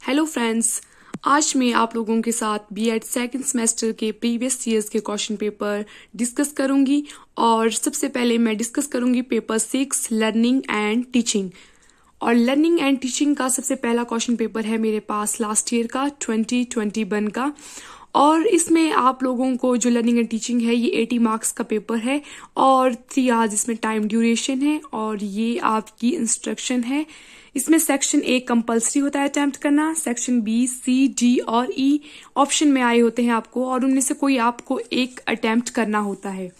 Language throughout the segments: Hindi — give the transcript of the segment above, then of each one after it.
हेलो फ्रेंड्स, आज मैं आप लोगों के साथ बीएड सेकंड सेमेस्टर के प्रीवियस ईयर्स के क्वेश्चन पेपर डिस्कस करूंगी। और सबसे पहले मैं डिस्कस करूंगी पेपर 6 लर्निंग एंड टीचिंग। और लर्निंग एंड टीचिंग का सबसे पहला क्वेश्चन पेपर है मेरे पास लास्ट ईयर का 2021 का। और इसमें आप लोगों को जो लर्निंग एंड टीचिंग है ये 80 मार्क्स का पेपर है और 3 आवर्स इसमें टाइम ड्यूरेशन है और ये आपकी इंस्ट्रक्शन है। इसमें सेक्शन ए कंपलसरी होता है अटेम्प्ट करना, सेक्शन बी, सी, डी और ई ऑप्शन में आए होते हैं आपको और उनमें से कोई आपको एक अटेम्प्ट करना होता है।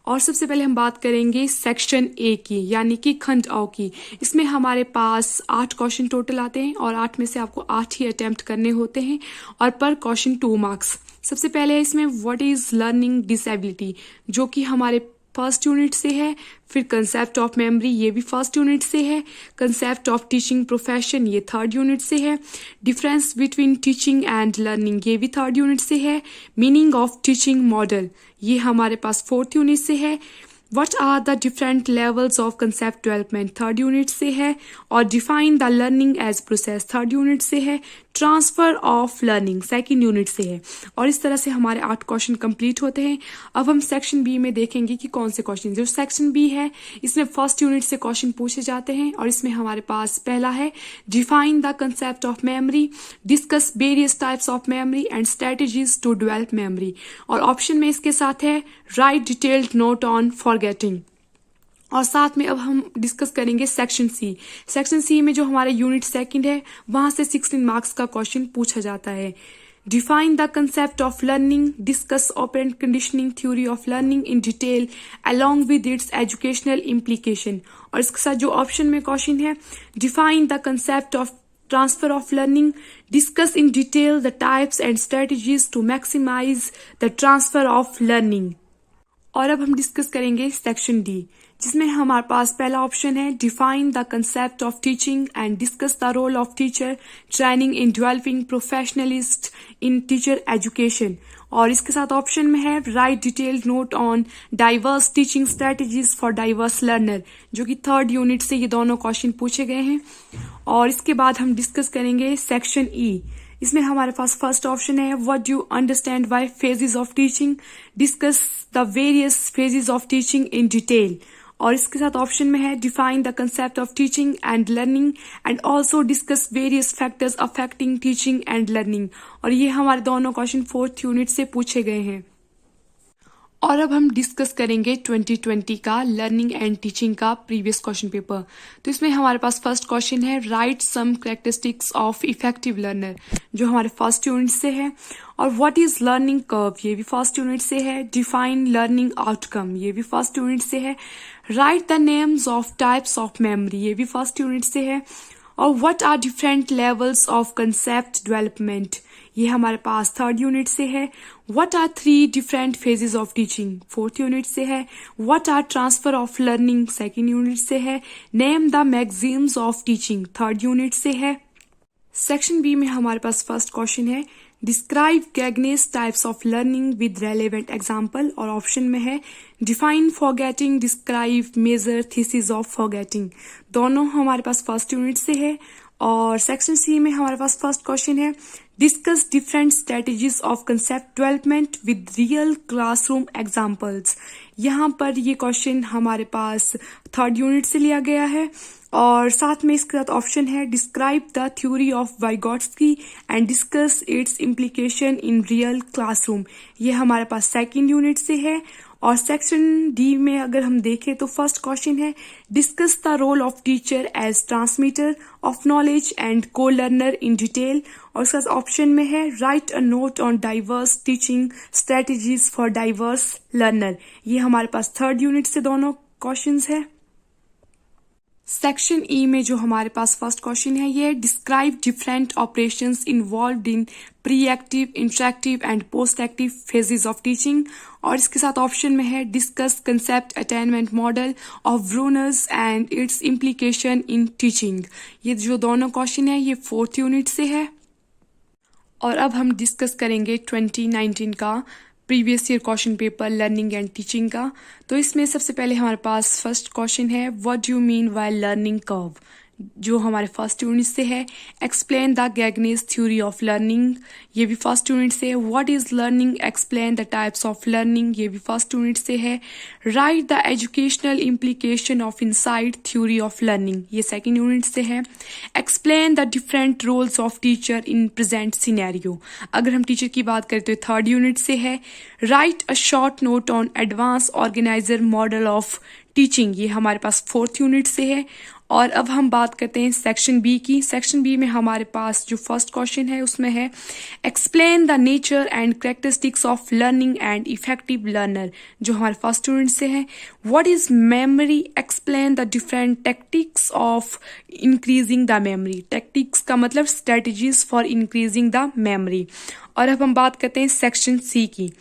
और सबसे पहले हम बात करेंगे सेक्शन ए की यानी कि खंड अ की। इसमें हमारे पास 8 क्वेश्चन टोटल आते हैं और 8 में से आपको 8 ही अटेम्प्ट करने होते हैं और पर क्वेश्चन 2 मार्क्स। सबसे पहले है इसमें व्हाट इज लर्निंग डिसेबिलिटी, जो कि हमारे फर्स्ट यूनिट से है। फिर कंसेप्ट ऑफ मेमोरी, ये भी फर्स्ट यूनिट से है। कंसेप्ट ऑफ टीचिंग प्रोफेशन, ये थर्ड यूनिट से है। Difference between teaching and learning, ये भी थर्ड यूनिट से है। मीनिंग ऑफ टीचिंग मॉडल, ये हमारे पास फोर्थ यूनिट से है। What are the different levels of concept development, third unit से है। और define the learning as process, third unit से है। Transfer of learning, second unit से है। और इस तरह से हमारे 8 क्वेश्चन कंप्लीट होते हैं। अब हम सेक्शन बी में देखेंगे कि कौन से क्वेश्चन। जो सेक्शन बी है इसमें फर्स्ट यूनिट से क्वेश्चन पूछे जाते हैं और इसमें हमारे पास पहला है define the concept of memory, discuss various types of memory and strategies to develop memory. और ऑप्शन में इसके साथ है write detailed note on forgetting. और साथ में अब हम डिस्कस करेंगे सेक्शन सी। सेक्शन सी में जो हमारे यूनिट सेकंड है वहां से 16 मार्क्स का क्वेश्चन पूछा जाता है। Define the concept of learning, discuss operant conditioning theory of learning in detail along with its educational implication. और इसके साथ जो ऑप्शन में क्वेश्चन है define the concept of transfer of learning, discuss in detail the types and strategies to maximize the transfer of learning. और अब हम डिस्कस करेंगे सेक्शन डी, जिसमें हमारे पास पहला ऑप्शन है define the concept of teaching and discuss the role of teacher training in developing professionalism in teacher education. और इसके साथ ऑप्शन में है write detailed note on diverse teaching strategies for diverse learner, जो कि थर्ड यूनिट से ये दोनों क्वेश्चन पूछे गए हैं। और इसके बाद हम डिस्कस करेंगे सेक्शन ई। इसमें हमारे पास फर्स्ट ऑप्शन है what do understand by phases of teaching, discuss the various phases of teaching in detail. और इसके साथ ऑप्शन में है define the concept of teaching and learning and also discuss various factors affecting teaching and learning. और ये हमारे दोनों क्वेश्चन फोर्थ यूनिट से पूछे गए हैं। और अब हम डिस्कस करेंगे 2020 का लर्निंग एंड टीचिंग का प्रीवियस क्वेश्चन पेपर। तो इसमें हमारे पास फर्स्ट क्वेश्चन है write some characteristics of effective learner, जो हमारे फर्स्ट यूनिट से है। और व्हाट इज लर्निंग कर्व, ये भी फर्स्ट यूनिट से है। डिफाइन लर्निंग आउटकम, ये भी फर्स्ट यूनिट से है। Write the names of types of memory, ये भी फर्स्ट यूनिट से है। और what are different levels of concept development, ये हमारे पास थर्ड यूनिट से है। What are 3 different phases of teaching, fourth unit से है। What are transfer of learning, second unit से है। Name the maxims of teaching, third unit से है। सेक्शन बी में हमारे पास फर्स्ट क्वेश्चन है describe कैग्नेस types of learning with relevant example. और ऑप्शन में है define forgetting, describe major thesis of forgetting. दोनों हमारे पास फर्स्ट यूनिट से है। और सेक्शन सी में हमारे पास फर्स्ट क्वेश्चन है discuss different strategies of concept development with real classroom examples. यहाँ पर ये क्वेश्चन हमारे पास थर्ड यूनिट से लिया गया है। और साथ में इसके साथ ऑप्शन है describe the theory of Vygotsky and discuss its implication in real classroom, ये हमारे पास सेकंड यूनिट से है। और सेक्शन डी में अगर हम देखें तो फर्स्ट क्वेश्चन है discuss the role of teacher as transmitter of knowledge and co learner in detail. और इसका ऑप्शन में है write a note on diverse teaching strategies for diverse learner, ये हमारे पास थर्ड यूनिट से दोनों क्वेश्चंस है। सेक्शन ई में जो हमारे पास फर्स्ट क्वेश्चन है ये describe different operations involved in pre active, interactive and post active phases of teaching. और इसके साथ ऑप्शन में है discuss concept attainment model of Brunner's and it's implication in teaching. ये जो दोनों क्वेश्चन है ये फोर्थ यूनिट से है। और अब हम डिस्कस करेंगे 2019 का previous year question paper learning and teaching का। तो इसमें सबसे पहले हमारे पास फर्स्ट क्वेश्चन है what do you mean by learning curve, जो हमारे फर्स्ट यूनिट से है। Explain the Gagne's theory of learning, ये भी फर्स्ट यूनिट से है। What is learning, explain the types of learning, ये भी फर्स्ट यूनिट से है। Write the educational implication of insight theory of learning, ये सेकेंड यूनिट से है। Explain the different roles of teacher in present scenario, अगर हम टीचर की बात करें तो थर्ड यूनिट से है। Write a short note on advance organiser model of teaching, ये हमारे पास फोर्थ यूनिट से है। और अब हम बात करते हैं सेक्शन बी की। सेक्शन बी में हमारे पास जो फर्स्ट क्वेश्चन है उसमें है explain the nature and characteristics of learning and effective learner, जो हमारे फर्स्ट यूनिट से है। What is memory, explain the different tactics of increasing the memory, tactics का मतलब strategies for increasing the memory. और अब हम बात करते हैं सेक्शन सी की।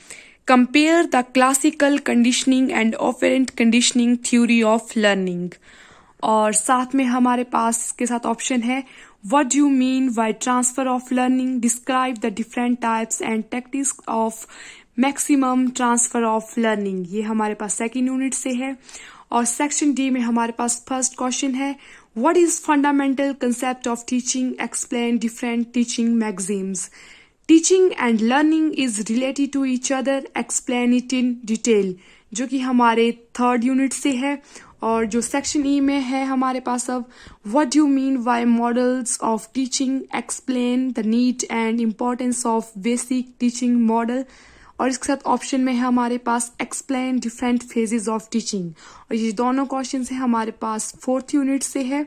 Compare the classical conditioning and operand conditioning theory of learning, और साथ में हमारे पास इसके साथ ऑप्शन है what do you mean by transfer of learning, describe the different types and tactics of maximum transfer of learning, ये हमारे पास सेकेंड यूनिट से है। और सेक्शन डी में हमारे पास फर्स्ट क्वेश्चन है what is fundamental concept of teaching, explain different teaching maxims, teaching and learning is related to each other, explain it in detail, जो कि हमारे थर्ड यूनिट से है। और जो सेक्शन ई में है हमारे पास अब what do you mean by models of teaching, explain the need and importance of basic teaching model, और इसके साथ ऑप्शन में है हमारे पास explain different phases of teaching. और ये दोनों क्वेश्चन है हमारे पास फोर्थ यूनिट से है।